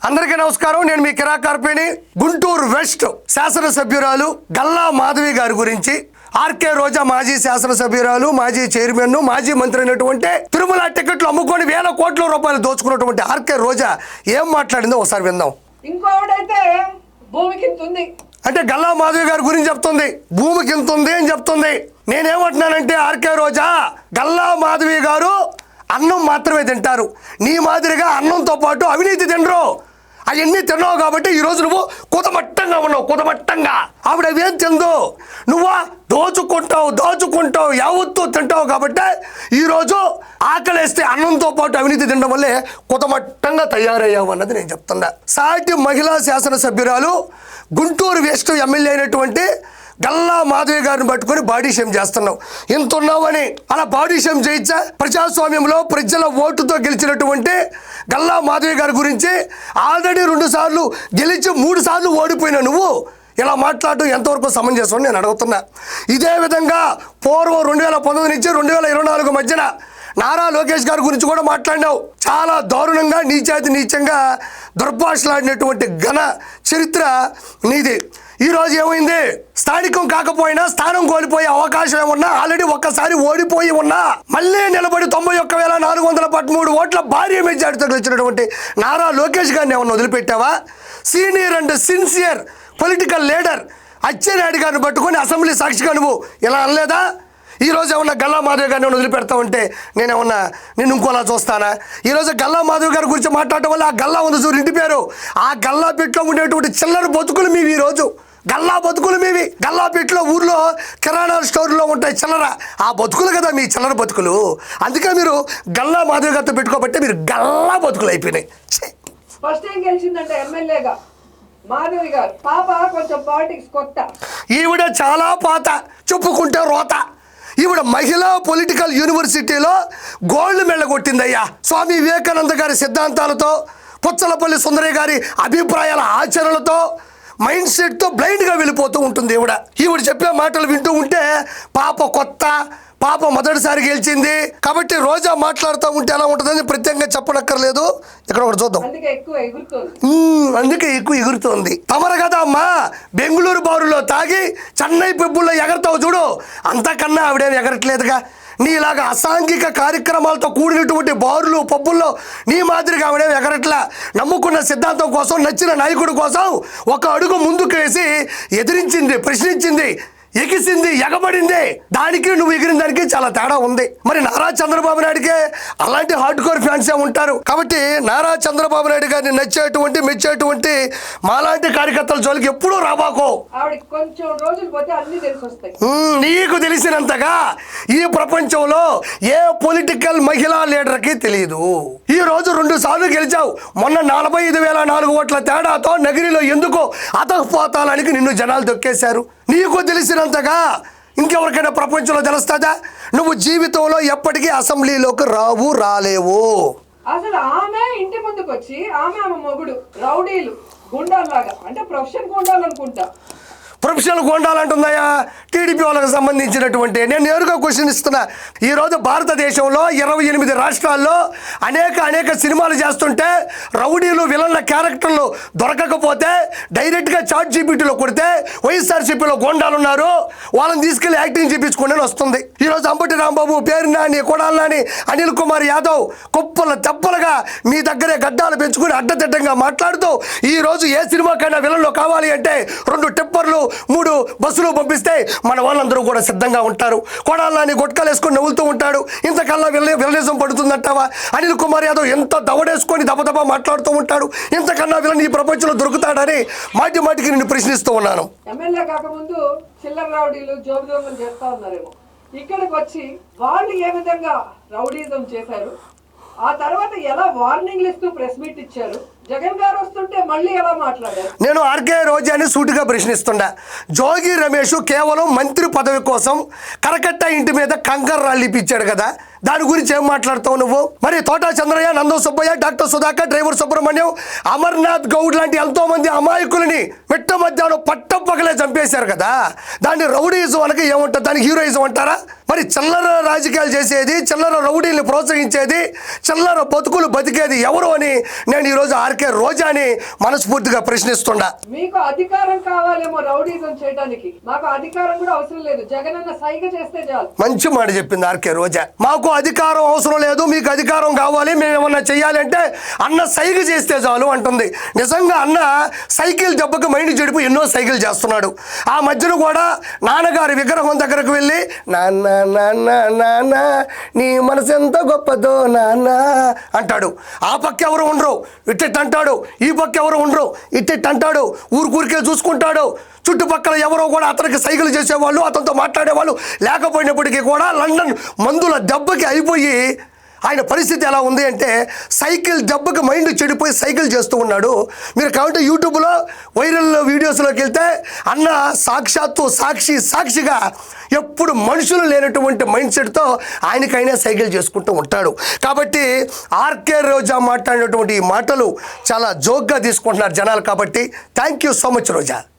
అందరికీ నమస్కారం. నేను మీ కిరాకార్పేని. గుంటూరు వెస్ట్ శాసనసభ్యురాలు గల్లా మాధవి గారి గురించి, ఆర్కే రోజా మాజీ శాసనసభ్యురాలు, మాజీ చైర్మన్, మాజీ మంత్రి అయినటువంటి తిరుమల టికెట్లు అమ్ముకొని వేల కోట్ల రూపాయలు దోచుకున్నటువంటి ఆర్కే రోజా ఏం మాట్లాడిందో ఒకసారి విందాం. ఇంకోడైతే భూమికి ఇంతుంది అంటే గల్లా మాధవి గారి గురించి చెప్తుంది, భూమికి ఇంత ఉంది అని చెప్తుంది. నేనేమంటున్నానంటే ఆర్కే రోజా, గల్లా మాధవి గారు అన్నం మాత్రమే తింటారు. నీ మాదిరిగా అన్నంతో పాటు అవినీతి తినరు. అవన్నీ తిన్నావు కాబట్టి ఈరోజు నువ్వు కుతమట్టంగా ఉన్నావు. కుతమట్టంగా ఆవిడ అవేం తిందో, నువ్వు దోచుకుంటావు యావత్తు తింటావు కాబట్టి ఈరోజు ఆకలేస్తే అన్నంతో పాటు అవినీతి తినడం వల్లే కుతమట్టంగా తయారయ్యావు అన్నది నేను చెప్తున్నా. సాటి మహిళా శాసనసభ్యురాలు, గుంటూరు వెస్ట్ ఎమ్మెల్యే అయినటువంటి గల్లా మాధవి గారిని పట్టుకొని బాడీ షేమ్ చేస్తున్నావు. ఇంత ఉన్నావని అలా బాడీ షేమ్ చేయించా? ప్రజాస్వామ్యంలో ప్రజల ఓటుతో గెలిచినటువంటి గల్లా మాధవి గారి గురించి ఆల్రెడీ 2 సార్లు గెలిచి 3 సార్లు ఓడిపోయినా నువ్వు ఇలా మాట్లాడటం ఎంతవరకు సమంజసం నేను అడుగుతున్నా. ఇదే విధంగా పూర్వం 2019 నుంచి 2024 మధ్యన నారా లోకేష్ గారి గురించి కూడా మాట్లాడినావు. చాలా దారుణంగా నీచంగా దుర్భాషలాడినటువంటి ఘన చరిత్ర నీది. ఈరోజు ఏమైంది? స్థానికం కాకపోయినా స్థానం కోల్పోయే అవకాశం ఏమన్నా, ఆల్రెడీ ఒక్కసారి ఓడిపోయి ఉన్నా మళ్ళీ నిలబడి 91,413 ఓట్ల భారీ మెజార్టీతో గెలిచినటువంటి నారా లోకేష్ గారిని ఏమన్నా వదిలిపెట్టావా? Senior and sincere political leader Atchannaidu గారిని పట్టుకొని అసెంబ్లీ సాక్షిగా నువ్వు ఇలా అనలేదా? ఈరోజు ఏమన్నా గల్లా మాధవి గారిని వదిలిపెడతావంటే నేనేమన్నా నేను ఇంకోలా చూస్తానా? ఈరోజు గల్లా మాధవి గారి గురించి మాట్లాడటం వల్ల ఆ గల్లా ఉంది చూడు ఇంటి పేరు, ఆ గల్లా పెట్లో ఉండేటువంటి చిల్లర బతుకులు మీవి. ఈరోజు గల్లా బతుకులు మీవి. గల్లాపేటలో ఊర్లో కిరాణా స్టోర్లో ఉంటాయి చిల్లర, ఆ బతుకులు కదా మీ చిల్లర బతుకులు. అందుకే మీరు గల్లా మాధవి గారితో పెట్టుకోబట్టే మీరు గల్లా బతుకులు అయిపోయినాయి. ఫస్ట్ ఏం గెలిచిందంటే ఎమ్మెల్యేగా మాధవి గారు. పాప కొంచెం పాలిటిక్స్ కొత్త, ఈవిడ చాలా పాత, చెప్పుకుంటే రోత. ఈవిడ మహిళా పొలిటికల్ యూనివర్సిటీలో గోల్డ్ మెడల్ కొట్టిందయ్యా. స్వామి వివేకానంద గారి సిద్ధాంతాలతో, పుచ్చలపల్లి సుందరయ్య గారి అభిప్రాయాల ఆచరణలతో, మైండ్ సెట్తో బ్లైండ్గా వెళ్ళిపోతూ ఉంటుంది ఈవిడ చెప్పే మాటలు వింటూ ఉంటే పాప కొత్త, పాప మొదటిసారి గెలిచింది కాబట్టి రోజా మాట్లాడుతూ ఉంటే ఎలా ఉంటుందని ప్రత్యేకంగా చెప్పనక్కర్లేదు. ఇక్కడ ఒకటి చూద్దాం. అందుకే ఎక్కువ ఎగురుతోంది. తమరు కదా అమ్మా బెంగళూరు బారులో తాగి చెన్నై పెబ్బుల్లో ఎగరతావు చూడు, అంతకన్నా ఆవిడేమి ఎగరట్లేదుగా. నీలాగా అసాంఘిక కార్యక్రమాలతో కూడినటువంటి బారులు పబ్బుల్లో నీ మాదిరిగా ఆవిడేమి ఎగరట్లా. నమ్ముకున్న సిద్ధాంతం కోసం, నచ్చిన నాయకుడి కోసం ఒక అడుగు ముందుకు వేసి ఎదిరించింది, ప్రశ్నించింది, ఎగిసింది, ఎగబడింది. దానికి నువ్వు ఎగిరిన దానికి చాలా తేడా ఉంది. మరి నారా చంద్రబాబు నాయుడికే అలాంటి హార్డ్ కోర్ ఫ్యాన్సే ఉంటారు కాబట్టి నారా చంద్రబాబు నాయుడు గారిని నచ్చేటువంటి మెచ్చేటువంటి మాలాంటి కార్యకర్తల జోలికి ఎప్పుడూ రాబాకో. నీకు తెలిసినంతగా ఈ ప్రపంచంలో ఏ పొలిటికల్ మహిళా లీడర్కి తెలియదు. ఈ రోజు 2 సార్లు గెలిచావు. మొన్న 45,004 ఓట్ల తేడాతో నగిరిలో ఎందుకో అతకపోతానికి నిన్ను జనాలు దొక్కేశారు. నీకు తెలిసినంతగా ఇంకెవరికైనా ప్రపంచంలో తెలుస్తుందా? నువ్వు జీవితంలో ఎప్పటికీ అసెంబ్లీలోకి రాలేవు. అసలు ఆమె ఇంటి ముందుకు వచ్చి ఆమె మొగుడు రౌడీలు గుండాలాగా, అంటే ప్రొఫెషన్ గుండాలు అనుకుంటా. ప్రొఫెషనల్ గోండాలంటుందయ్యా టీడీపీ వాళ్ళకి సంబంధించినటువంటి. నేను నేరుగా క్వశ్చన్ ఇస్తున్నా. ఈరోజు భారతదేశంలో 28 రాష్ట్రాల్లో అనేక సినిమాలు చేస్తుంటే రౌడీలు, విలన్ల క్యారెక్టర్లు దొరకకపోతే డైరెక్ట్గా చాట్ జీపీటీలో కొడితే వైఎస్ఆర్సీపీలో గోండాలు ఉన్నారు, వాళ్ళని తీసుకెళ్లి యాక్టింగ్ చేయించుకోండి వస్తుంది. ఈరోజు అంబటి రాంబాబు, పేరు నాని, కొడాల నాని, అనిల్ కుమార్ యాదవ్ తెప్పలుగా మీ దగ్గరే గడ్డాలు పెంచుకుని అడ్డదిడ్డంగా మాట్లాడుతూ ఈరోజు ఏ సినిమాకైనా విలన్లో కావాలి అంటే 2 టిప్పర్లు 3 బస్సులు పంపిస్తే మన వాళ్ళందరూ కూడా సిద్ధంగా ఉంటారు. కొడాలని గొట్కాలు వేసుకొని నవ్వులుతూ ఉంటాడు. ఇంతకల్లా విలనిజం పడుతుందంటావా? అనిల్ కుమార్ యాదవ్ ఎంత దవడేసుకొని దబదబా మాట్లాడుతూ ఉంటాడు. ఇంతకన్నా విలన్ ఈ ప్రపంచంలో దొరుకుతాడని మాటికి నిన్ను ప్రశ్నిస్తూ ఉన్నాను. ఎమ్మెల్యే కాకముందు చిల్లర రౌడీలు, జోబు దొంగలు చేస్తా ఉన్నారేమో. ఇక్కడికి వచ్చి వాళ్ళు ఏ విధంగా రౌడీజం చేశారు, ఆ తర్వాత ఎలా వార్నింగ్లు ఇస్తూ ప్రెస్ మీట్ ఇచ్చారు, జగన్ గారు వస్తుంటే మళ్ళీ ఎలా మాట్లాడారు? నేను ఆర్కే రోజాని సూటిగా ప్రశ్నిస్తుండా. జోగి రమేష్ కేవలం మంత్రి పదవి కోసం కరకట్ట ఇంటి మీద కంకర రాళ్ళు ఇప్పించాడు కదా, దాని గురించి ఏం మాట్లాడతావు నువ్వు? మరి తోటా చంద్రయ్య, నందో సుబ్బయ్య, డాక్టర్ సుధాకర్, డ్రైవర్ సుబ్రహ్మణ్యం, అమర్నాథ్ గౌడ్ లాంటి ఎంతో మంది అమాయకులని మెట్ట మధ్యాహ్నం పట్టపగలే చంపేశారు కదా, దాన్ని రౌడీయిజం అనక ఏముంటుంది? దాన్ని హీరోయిజం అంటారా? మరి చిల్లర రాజకీయాలు చేసేది, చిల్లర రౌడీల్ని ప్రోత్సహించేది, చిల్లర బతుకులు బతికేది ఎవరు అని నేను ఈరోజు ఆర్కే రోజాని మనస్ఫూర్తిగా ప్రశ్నిస్తుండా. మీకు అధికారం కావాలేమో రౌడీజం చేయడానికి, మాకు అధికారం కూడా అవసరం లేదు, జగన్ అన్న సైగ చేస్తే చాలు. మంచి మాట చెప్పింది ఆర్కే రోజా. మాకు అధికారం అవసరం లేదు, మీకు అధికారం కావాలి, మేము ఏమన్నా చెయ్యాలంటే అన్న సైగ చేస్తే చాలు అంటుంది. నిజంగా అన్న సైకిల్ దెబ్బకి మైండ్ చెడిపి ఎన్నో సైకిల్ చేస్తున్నాడు. ఆ మధ్యన కూడా నాన్నగారి విగ్రహం దగ్గరకు వెళ్ళి నాన్న నాన్న నాన్న నీ మనసు ఎంత గొప్పదో నాన్న అంటాడు. ఆ పక్క ఎవరు ఉండరు, ఇట్టెట్ అంటాడు. ఈ పక్క ఎవరు ఉండరు, ఇట్టెట్ అంటాడు. ఊరికే చూసుకుంటాడు. చుట్టుపక్కల ఎవరో కూడా అతనికి సైకిల్ చేసేవాళ్ళు, అతనితో మాట్లాడేవాళ్ళు లేకపోయినప్పటికీ కూడా లండన్ మందుల దెబ్బకి అయిపోయి ఆయన పరిస్థితి ఎలా ఉంది అంటే సైకిల్ దెబ్బకి మైండ్ చెడిపోయి సైకిల్ చేస్తూ ఉన్నాడు. మీరు కాబట్టి యూట్యూబ్లో వైరల్ వీడియోస్లోకి వెళ్తే అన్న సాక్షాత్తు సాక్షిగా ఎప్పుడు మనుషులు లేనటువంటి మైండ్ సెట్తో ఆయనకైనా సైకిల్ చేసుకుంటూ ఉంటాడు. కాబట్టి ఆర్కే రోజా మాట్లాడినటువంటి ఈ మాటలు చాలా జోక్గా తీసుకుంటున్నారు జనాలు. కాబట్టి thank you so much Roja.